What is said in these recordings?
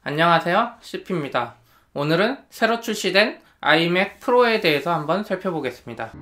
안녕하세요, CP입니다. 오늘은 새로 출시된 아이맥 프로에 대해서 한번 살펴보겠습니다.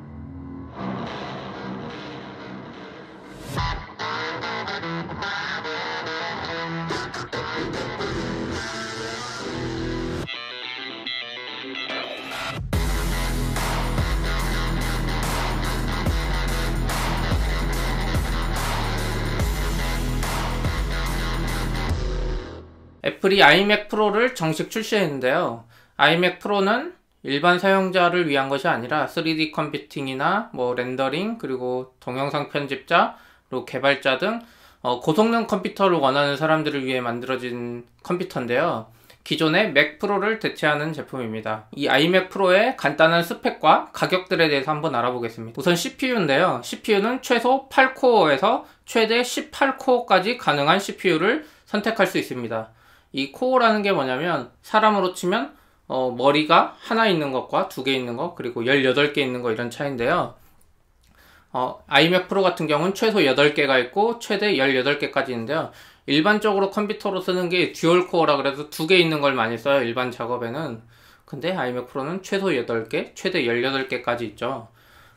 애플이 아이맥 프로를 정식 출시했는데요. 아이맥 프로는 일반 사용자를 위한 것이 아니라 3D 컴퓨팅이나 렌더링, 그리고 동영상 편집자, 그리고 개발자 등 고성능 컴퓨터를 원하는 사람들을 위해 만들어진 컴퓨터인데요. 기존의 맥 프로를 대체하는 제품입니다. 이 아이맥 프로의 간단한 스펙과 가격들에 대해서 한번 알아보겠습니다. 우선 CPU인데요. CPU는 최소 8코어에서 최대 18코어까지 가능한 CPU를 선택할 수 있습니다. 이 코어라는 게 뭐냐면 사람으로 치면 머리가 하나 있는 것과 두 개 있는 것, 그리고 18개 있는 거, 이런 차이인데요. 아이맥 프로 같은 경우는 최소 8개가 있고 최대 18개까지 있는데요. 일반적으로 컴퓨터로 쓰는 게 듀얼 코어라 그래서 2개 있는 걸 많이 써요, 일반 작업에는. 근데 아이맥 프로는 최소 8개, 최대 18개까지 있죠.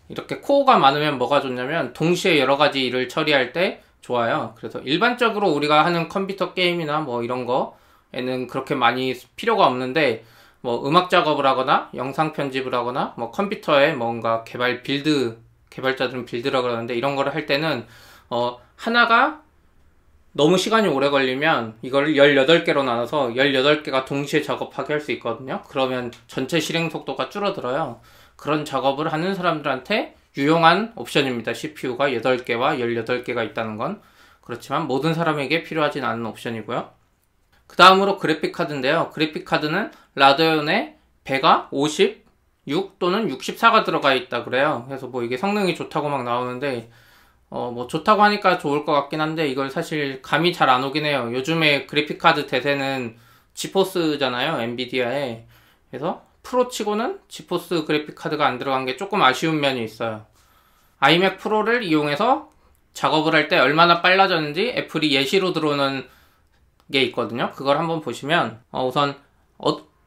이렇게 코어가 많으면 뭐가 좋냐면 동시에 여러 가지 일을 처리할 때 좋아요. 그래서 일반적으로 우리가 하는 컴퓨터 게임이나 이런 거에는 그렇게 많이 필요가 없는데, 음악 작업을 하거나 영상 편집을 하거나 컴퓨터에 뭔가 개발자들은 빌드라 그러는데, 이런 거를 할 때는 하나가 너무 시간이 오래 걸리면 이걸 18개로 나눠서 18개가 동시에 작업하게 할 수 있거든요. 그러면 전체 실행 속도가 줄어들어요. 그런 작업을 하는 사람들한테 유용한 옵션입니다. CPU가 8개와 18개가 있다는 건. 그렇지만 모든 사람에게 필요하진 않은 옵션이고요. 그 다음으로 그래픽카드인데요. 그래픽카드는 라데온에 배가 56 또는 64가 들어가 있다 그래요. 그래서 이게 성능이 좋다고 막 나오는데, 좋다고 하니까 좋을 것 같긴 한데, 이걸 사실 감이 잘 안 오긴 해요. 요즘에 그래픽카드 대세는 지포스잖아요, 엔비디아에. 그래서 프로 치고는 지포스 그래픽카드가 안 들어간 게 조금 아쉬운 면이 있어요. 아이맥 프로를 이용해서 작업을 할 때 얼마나 빨라졌는지 애플이 예시로 들어오는 게 있거든요. 그걸 한번 보시면, 우선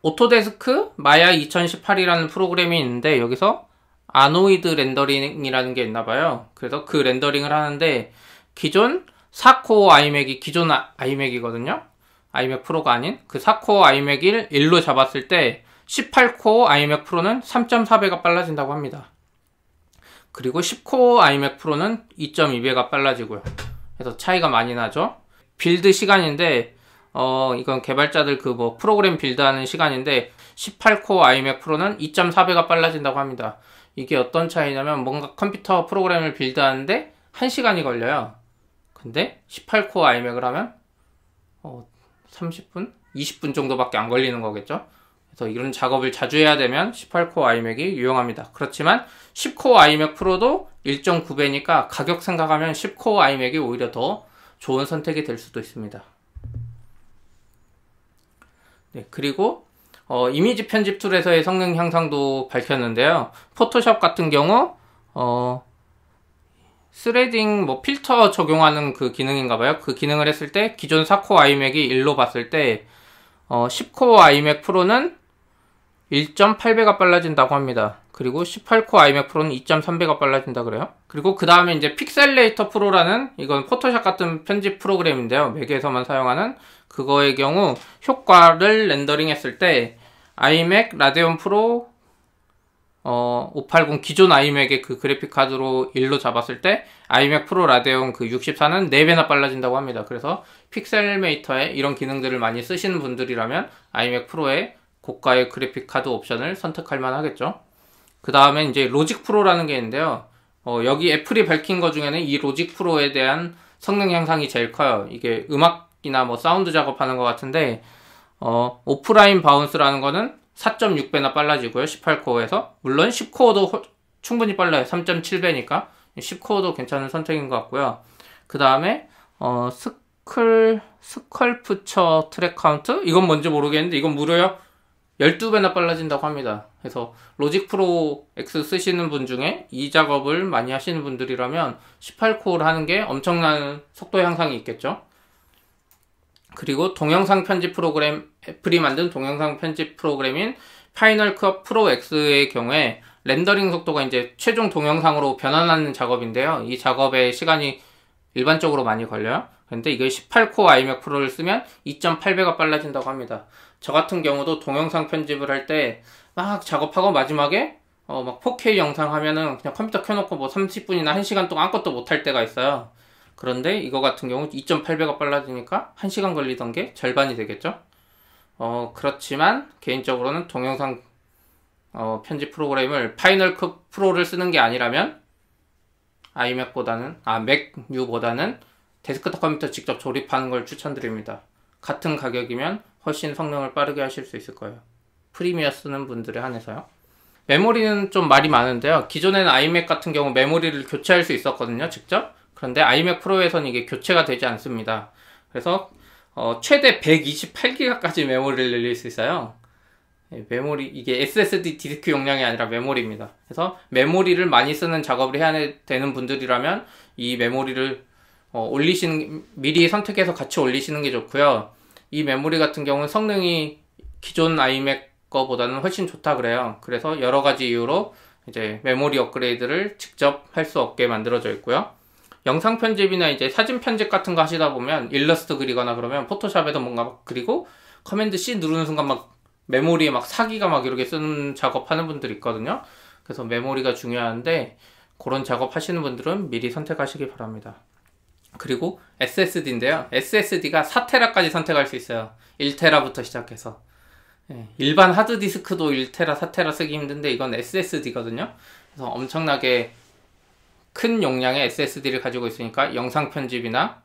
오토데스크 마야 2018이라는 프로그램이 있는데, 여기서 아노이드 렌더링이라는 게 있나봐요. 그래서 그 렌더링을 하는데, 기존 4코어 아이맥이 기존 아이맥이거든요. 아이맥 프로가 아닌 그 4코어 아이맥을 1로 잡았을 때 18코어 아이맥 프로는 3.4배가 빨라진다고 합니다. 그리고 10코어 아이맥 프로는 2.2배가 빨라지고요. 그래서 차이가 많이 나죠. 빌드 시간인데, 이건 개발자들 프로그램 빌드하는 시간인데, 18코어 아이맥 프로는 2.4배가 빨라진다고 합니다. 이게 어떤 차이냐면, 뭔가 컴퓨터 프로그램을 빌드하는데 1시간이 걸려요. 근데 18코어 아이맥을 하면 30분? 20분 정도밖에 안 걸리는 거겠죠. 그래서 이런 작업을 자주 해야 되면 18코어 아이맥이 유용합니다. 그렇지만 10코어 아이맥 프로도 1.9배니까 가격 생각하면 10코어 아이맥이 오히려 더 좋은 선택이 될 수도 있습니다. 네, 그리고 이미지 편집 툴에서의 성능 향상도 밝혔는데요. 포토샵 같은 경우 스레딩 필터 적용하는 그 기능인가봐요. 그 기능을 했을 때 기존 4코어 아이맥이 1로 봤을 때 10코어 아이맥 프로는 1.8배가 빨라진다고 합니다. 그리고 18코어 아이맥 프로는 2.3배가 빨라진다 그래요. 그리고 그 다음에 이제 픽셀레이터 프로라는, 이건 포토샵 같은 편집 프로그램인데요. 맥에서만 사용하는 그거의 경우 효과를 렌더링 했을 때 아이맥 라데온 프로 580 기존 아이맥의 그 그래픽카드로 1로 잡았을 때 아이맥 프로 라데온 그 64는 4배나 빨라진다고 합니다. 그래서 픽셀메이터에 이런 기능들을 많이 쓰시는 분들이라면 아이맥 프로의 고가의 그래픽카드 옵션을 선택할 만하겠죠. 그 다음에 이제 로직 프로라는 게 있는데요. 여기 애플이 밝힌 것 중에는 이 로직 프로에 대한 성능 향상이 제일 커요. 이게 음악이나 사운드 작업하는 것 같은데, 오프라인 바운스라는 거는 4.6배나 빨라지고요. 18코어에서. 물론 10코어도 충분히 빨라요. 3.7배니까. 10코어도 괜찮은 선택인 것 같고요. 그 다음에 스컬프처 트랙 카운트? 이건 뭔지 모르겠는데 이건 무려 12배나 빨라진다고 합니다. 그래서 로직 프로 X 쓰시는 분 중에 이 작업을 많이 하시는 분들이라면 18코어를 하는 게 엄청난 속도 향상이 있겠죠. 그리고 동영상 편집 프로그램, 애플이 만든 동영상 편집 프로그램인 파이널 컷 프로 X의 경우에 렌더링 속도가 이제 최종 동영상으로 변환하는 작업인데요. 이 작업에 시간이 일반적으로 많이 걸려요. 근데 이게 18코어 아이맥 프로를 쓰면 2.8배가 빨라진다고 합니다. 저 같은 경우도 동영상 편집을 할 때 막 작업하고 마지막에 막 4K 영상 하면은 그냥 컴퓨터 켜놓고 뭐 30분이나 1시간 동안 아무것도 못 할 때가 있어요. 그런데 이거 같은 경우 2.8배가 빨라지니까 1시간 걸리던 게 절반이 되겠죠. 그렇지만 개인적으로는 동영상 편집 프로그램을 파이널 컷 프로를 쓰는 게 아니라면 맥유보다는 데스크톱 컴퓨터 직접 조립하는 걸 추천드립니다. 같은 가격이면 훨씬 성능을 빠르게 하실 수 있을 거예요. 프리미어 쓰는 분들에 한해서요. 메모리는 좀 말이 많은데요. 기존에는 아이맥 같은 경우 메모리를 교체할 수 있었거든요, 직접. 그런데 아이맥 프로에서는 이게 교체가 되지 않습니다. 그래서 최대 128기가까지 메모리를 늘릴 수 있어요. 메모리, 이게 SSD 디스크 용량이 아니라 메모리입니다. 그래서 메모리를 많이 쓰는 작업을 해야 되는 분들이라면 이 메모리를 미리 선택해서 같이 올리시는 게 좋고요. 이 메모리 같은 경우는 성능이 기존 아이맥 거보다는 훨씬 좋다 그래요. 그래서 여러 가지 이유로 이제 메모리 업그레이드를 직접 할 수 없게 만들어져 있고요. 영상 편집이나 이제 사진 편집 같은 거 하시다 보면 일러스트 그리거나 그러면 포토샵에서 뭔가 막 그리고 커맨드 C 누르는 순간 막 메모리에 막 사기가 막 이렇게 쓰는 작업하는 분들 있거든요. 그래서 메모리가 중요한데 그런 작업 하시는 분들은 미리 선택하시기 바랍니다. 그리고 SSD인데요. SSD가 4테라까지 선택할 수 있어요. 1테라부터 시작해서. 일반 하드디스크도 1테라, 4테라 쓰기 힘든데 이건 SSD거든요. 그래서 엄청나게 큰 용량의 SSD를 가지고 있으니까 영상 편집이나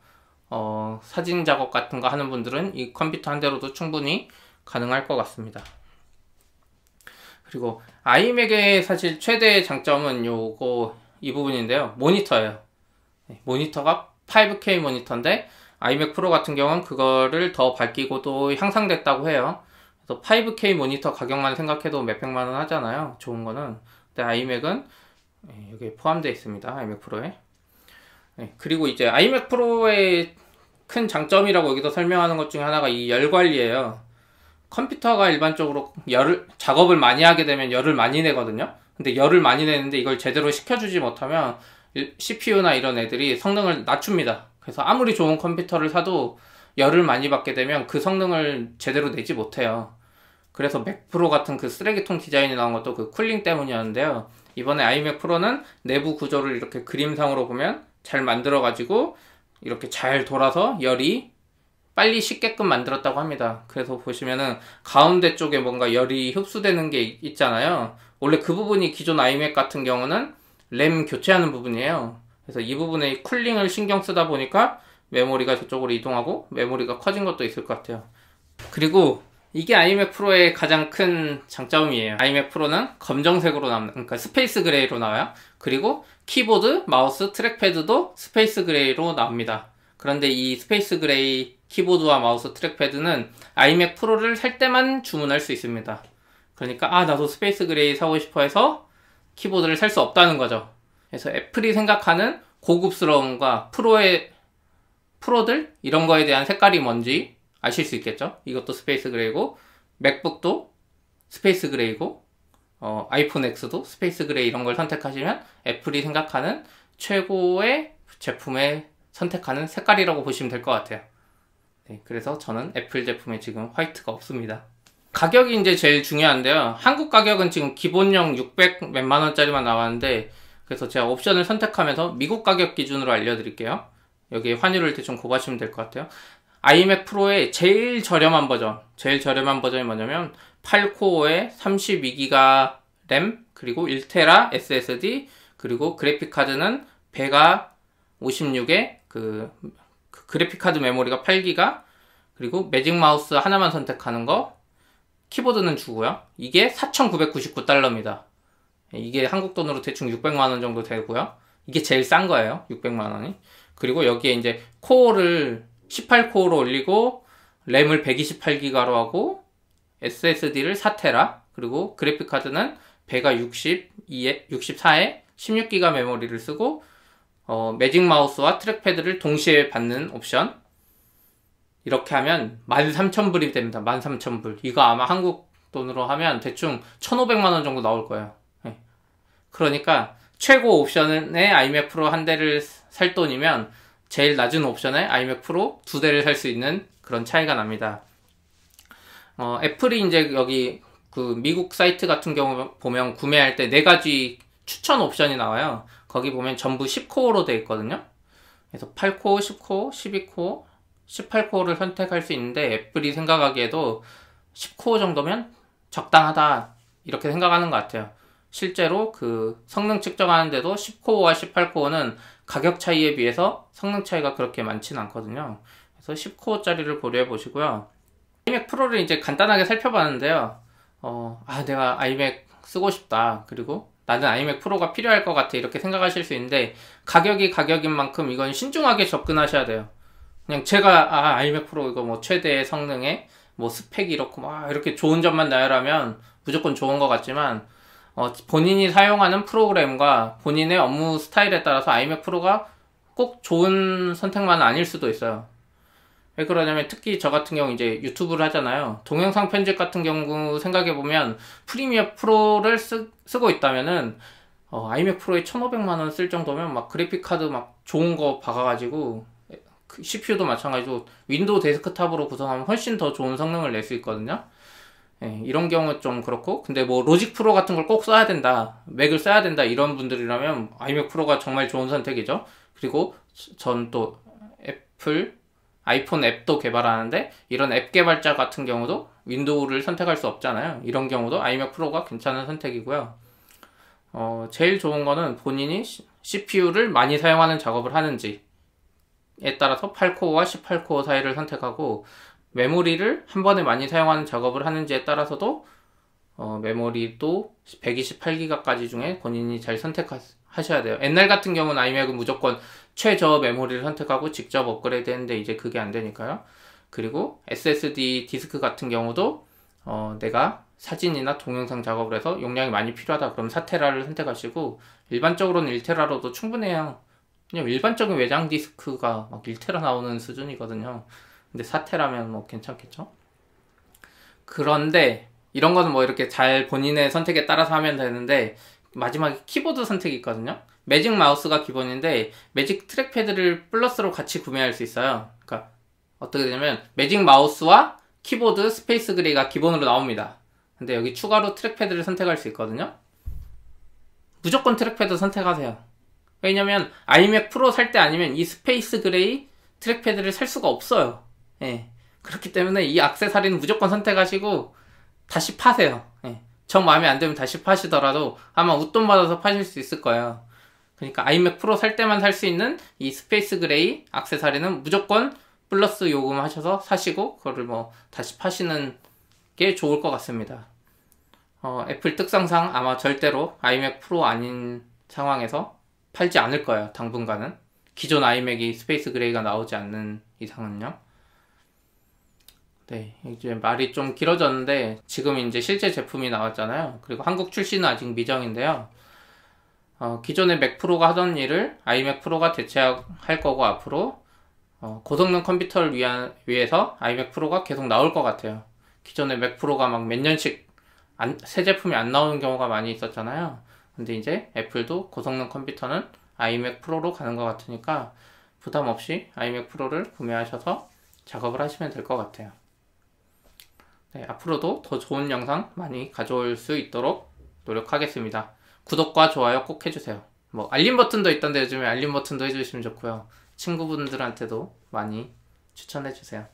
사진 작업 같은 거 하는 분들은 이 컴퓨터 한 대로도 충분히 가능할 것 같습니다. 그리고 아이맥의 사실 최대의 장점은 이 부분인데요. 모니터예요. 모니터가 5K 모니터인데 아이맥 프로 같은 경우는 그거를 더 밝히고도 향상됐다고 해요. 그래서 5K 모니터 가격만 생각해도 몇백만 원 하잖아요. 좋은 거는. 근데 아이맥은 여기에 포함되어 있습니다. 아이맥 프로에. 그리고 이제 아이맥 프로의 큰 장점이라고 여기서 설명하는 것 중에 하나가 이 열 관리예요. 컴퓨터가 일반적으로 작업을 많이 하게 되면 열을 많이 내거든요. 근데 열을 많이 내는데 이걸 제대로 식혀주지 못하면 CPU나 이런 애들이 성능을 낮춥니다. 그래서 아무리 좋은 컴퓨터를 사도 열을 많이 받게 되면 그 성능을 제대로 내지 못해요. 그래서 맥 프로 같은 그 쓰레기통 디자인이 나온 것도 그 쿨링 때문이었는데요. 이번에 아이맥 프로는 내부 구조를 이렇게 그림상으로 보면 잘 만들어가지고 이렇게 잘 돌아서 열이 빨리 식게끔 만들었다고 합니다. 그래서 보시면은 가운데 쪽에 뭔가 열이 흡수되는 게 있잖아요. 원래 그 부분이 기존 아이맥 같은 경우는 램 교체하는 부분이에요. 그래서 이 부분에 쿨링을 신경 쓰다 보니까 메모리가 저쪽으로 이동하고 메모리가 커진 것도 있을 것 같아요. 그리고 이게 아이맥 프로의 가장 큰 장점이에요. 아이맥 프로는 검정색으로 그러니까 스페이스 그레이로 나와요. 그리고 키보드, 마우스, 트랙패드도 스페이스 그레이로 나옵니다. 그런데 이 스페이스 그레이 키보드와 마우스, 트랙패드는 아이맥 프로를 살 때만 주문할 수 있습니다. 그러니까 나도 스페이스 그레이 사고 싶어 해서 키보드를 살 수 없다는 거죠. 그래서 애플이 생각하는 고급스러움과 프로들 이런 거에 대한 색깔이 뭔지 아실 수 있겠죠. 이것도 스페이스 그레이고 맥북도 스페이스 그레이고 아이폰 X도 스페이스 그레이 이런 걸 선택하시면 애플이 생각하는 최고의 제품에 선택하는 색깔이라고 보시면 될 것 같아요. 그래서 저는 애플 제품에 지금 화이트가 없습니다. 가격이 이제 제일 중요한데요. 한국 가격은 지금 기본형 600 몇만 원짜리만 나왔는데 그래서 제가 옵션을 선택하면서 미국 가격 기준으로 알려드릴게요. 여기에 환율을 대충 곱하시면 될 것 같아요. 아이맥 프로의 제일 저렴한 버전이 뭐냐면 8코어에 32기가 램 그리고 1테라 SSD 그리고 그래픽 카드는 배가 56에 그 그래픽 카드 메모리가 8기가 그리고 매직 마우스 하나만 선택하는 거 키보드는 주고요. 이게 4,999달러입니다. 이게 한국 돈으로 대충 600만 원 정도 되고요. 이게 제일 싼 거예요. 600만 원이. 그리고 여기에 이제 코어를 18코어로 올리고 램을 128기가로 하고 SSD를 4테라 그리고 그래픽 카드는 배가 64에 16기가 메모리를 쓰고 매직 마우스와 트랙패드를 동시에 받는 옵션 이렇게 하면 13,000불이 됩니다. 13,000불. 이거 아마 한국 돈으로 하면 대충 1,500만원 정도 나올 거예요. 예. 그러니까 최고 옵션에 아이맥 프로 한 대를 살 돈이면 제일 낮은 옵션에 아이맥 프로 두 대를 살 수 있는 그런 차이가 납니다. 애플이 이제 여기 그 미국 사이트 같은 경우 보면 구매할 때 4가지 추천 옵션이 나와요. 거기 보면 전부 10코어로 되어 있거든요. 그래서 8코어, 10코어, 12코어, 18코어를 선택할 수 있는데 애플이 생각하기에도 10코어 정도면 적당하다 이렇게 생각하는 것 같아요. 실제로 그 성능 측정하는데도 10코어와 18코어는 가격 차이에 비해서 성능 차이가 그렇게 많지는 않거든요. 그래서 10코어짜리를 고려해 보시고요. 아이맥 프로를 이제 간단하게 살펴봤는데요. 내가 아이맥 쓰고 싶다. 그리고 나는 아이맥 프로가 필요할 것 같아. 이렇게 생각하실 수 있는데 가격이 가격인 만큼 이건 신중하게 접근하셔야 돼요. 그냥 제가 아이맥 프로 이거 뭐 최대 성능에 뭐 스펙이 이렇고 막 이렇게 좋은 점만 나열하면 무조건 좋은 것 같지만 본인이 사용하는 프로그램과 본인의 업무 스타일에 따라서 아이맥 프로가 꼭 좋은 선택만은 아닐 수도 있어요. 왜 그러냐면 특히 저 같은 경우 이제 유튜브를 하잖아요. 동영상 편집 같은 경우 생각해보면 프리미어 프로를 쓰고 있다면은 아이맥 프로에 1,500만원 쓸 정도면 막 그래픽카드 막 좋은 거 박아가지고 CPU도 마찬가지고 윈도우 데스크탑으로 구성하면 훨씬 더 좋은 성능을 낼 수 있거든요. 예, 이런 경우 좀 그렇고 근데 뭐 로직 프로 같은 걸 꼭 써야 된다, 맥을 써야 된다 이런 분들이라면 아이맥 프로가 정말 좋은 선택이죠. 그리고 전 또 애플 아이폰 앱도 개발하는데 이런 앱 개발자 같은 경우도 윈도우를 선택할 수 없잖아요. 이런 경우도 아이맥 프로가 괜찮은 선택이고요. 제일 좋은 거는 본인이 CPU를 많이 사용하는 작업을 하는지에 따라서 8코어와 18코어 사이를 선택하고 메모리를 한 번에 많이 사용하는 작업을 하는지에 따라서도 메모리도 128기가까지 중에 본인이 잘 선택하셔야 돼요. 옛날 같은 경우는 아이맥은 무조건 최저 메모리를 선택하고 직접 업그레이드 했는데 이제 그게 안 되니까요. 그리고 SSD 디스크 같은 경우도 내가 사진이나 동영상 작업을 해서 용량이 많이 필요하다 그럼 4테라를 선택하시고 일반적으로는 1테라로도 충분해요. 그냥 일반적인 외장 디스크가 막 1테라 나오는 수준이거든요. 근데 4테라면 뭐 괜찮겠죠? 그런데 이런 거는 뭐 이렇게 잘 본인의 선택에 따라서 하면 되는데 마지막에 키보드 선택이 있거든요. 매직 마우스가 기본인데 매직 트랙패드를 플러스로 같이 구매할 수 있어요. 그러니까 어떻게 되냐면 매직 마우스와 키보드 스페이스 그레이가 기본으로 나옵니다. 근데 여기 추가로 트랙패드를 선택할 수 있거든요. 무조건 트랙패드 선택하세요. 왜냐면 아이맥 프로 살 때 아니면 이 스페이스 그레이 트랙패드를 살 수가 없어요. 예. 그렇기 때문에 이 액세서리는 무조건 선택하시고 다시 파세요. 예. 정 마음에 안 들면 다시 파시더라도 아마 웃돈 받아서 파실 수 있을 거예요. 그러니까 아이맥 프로 살 때만 살 수 있는 이 스페이스 그레이 액세서리는 무조건 플러스 요금하셔서 사시고 그거를 뭐 다시 파시는 게 좋을 것 같습니다. 애플 특성상 아마 절대로 아이맥 프로 아닌 상황에서 팔지 않을 거예요. 당분간은. 기존 아이맥이 스페이스 그레이가 나오지 않는 이상은요. 네, 이제 말이 좀 길어졌는데 지금 이제 실제 제품이 나왔잖아요. 그리고 한국 출시는 아직 미정인데요. 기존의 맥 프로가 하던 일을 아이맥 프로가 대체할 거고 앞으로 고성능 컴퓨터를 위해서 아이맥 프로가 계속 나올 것 같아요. 기존의 맥 프로가 막 몇 년씩 새 제품이 안 나오는 경우가 많이 있었잖아요. 근데 이제 애플도 고성능 컴퓨터는 아이맥 프로로 가는 것 같으니까 부담 없이 아이맥 프로를 구매하셔서 작업을 하시면 될 것 같아요. 네, 앞으로도 더 좋은 영상 많이 가져올 수 있도록 노력하겠습니다. 구독과 좋아요 꼭 해주세요. 뭐 알림 버튼도 있던데 요즘에 알림 버튼도 해주시면 좋고요. 친구분들한테도 많이 추천해주세요.